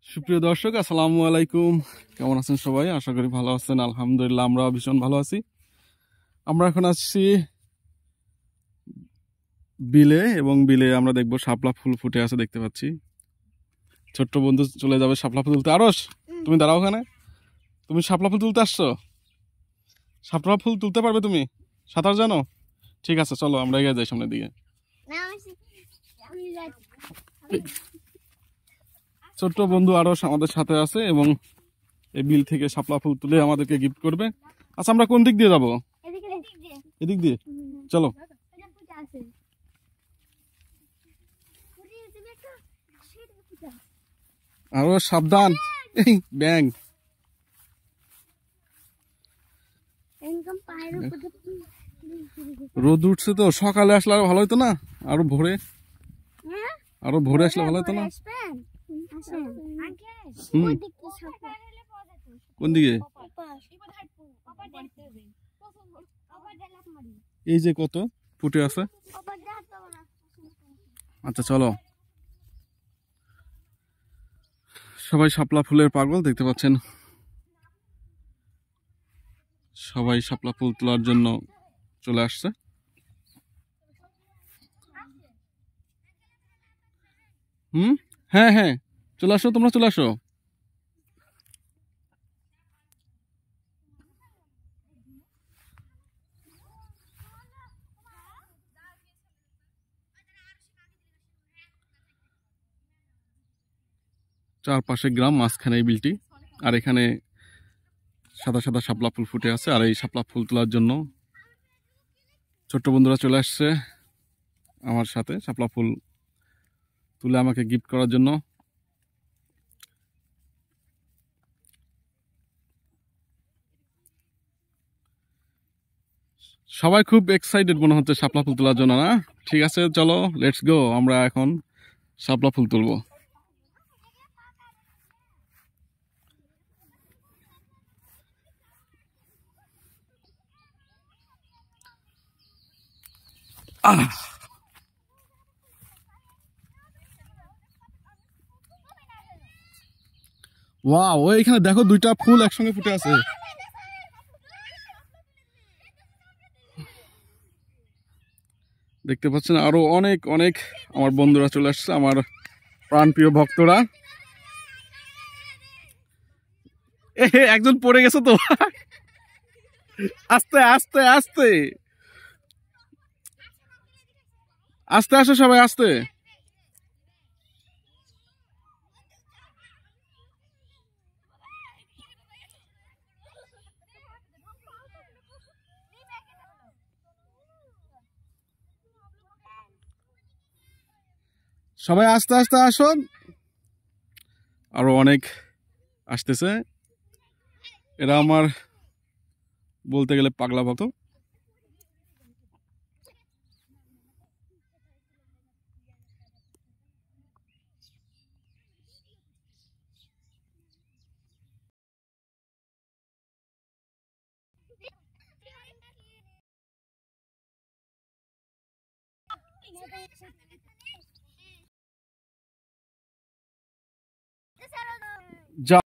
সুপ্রিয় দর্শক, আসসালামু আলাইকুম। কেমন আছেন সবাই? আশা করি ভালো আছেন। আলহামদুলিল্লাহ, আমরা ভীষণ ভালো আছি। আমরা এখন আসছি বিলে, এবং বিলে আমরা দেখবো শাপলা ফুল ফুটে আছে, দেখতে পাচ্ছি। ছোট্ট বন্ধু চলে যাবে শাপলা ফুল তুলতে। আরস, তুমি দাঁড়াও ওখানে। তুমি শাপলা ফুল তুলতে আসছো? শাপলা ফুল তুলতে পারবে তুমি? সাঁতার জানো? ঠিক আছে, চলো আমরা এগিয়ে যাই সামনের দিকে। ছোট্ট বন্ধু আরস আমাদের সাথে আছে, এবং এই বিল থেকে শাপলা ফুল তুলে আমাদেরকে গিফট করবে। আচ্ছা, আমরা কোন দিক দিয়ে যাবো? এদিক দিয়ে, চলো। আরো সাবধান, ব্যাং। রোদ উঠছে তো, সকালে আসলে আরো ভালো হতো না? আরো ভোরে আসলে ভালো হতো না? কোন দিকে? এই যে কত ফুটে আছে। আচ্ছা চলো, সবাই শাপলা ফুলের পাগল, দেখতে পাচ্ছেন। সবাই শাপলা ফুল তোলার জন্য চলে আসছে। হ্যাঁ হ্যাঁ, চলে আসো, তোমরা চলে আসো। চারপাশে গ্রাম, মাঝখানে এই বিলটি, আর এখানে সাদা সাদা শাপলা ফুল ফুটে আছে। আর এই শাপলা ফুল তোলার জন্য ছোট্ট বন্ধুরা চলে আসছে আমার সাথে, শাপলা ফুল তুলে আমাকে গিফট করার জন্য। সবাই খুব এক্সাইটেড মনে হচ্ছে শাপলা ফুল তোলার জন্য, না? ঠিক আছে, চলো, লেটস গো। আমরা এখন শাপলা ফুল তুলবো। ওয়াও, এখানে দেখো, দুইটা ফুল একসঙ্গে ফুটে আছে। দেখতে পাচ্ছেন, আরো অনেক অনেক আমার বন্ধুরা চলে আসছে, আমার প্রাণপ্রিয় ভক্তরা। একজন পড়ে গেছে তো। আস্তে আস্তে আস্তে আস্তে আসো সবাই, আস্তে। সবাই আস্তে আস্তে আসুন, আরো অনেক আসতেছে। এরা আমার বলতে গেলে পাগলা ভক্ত। যা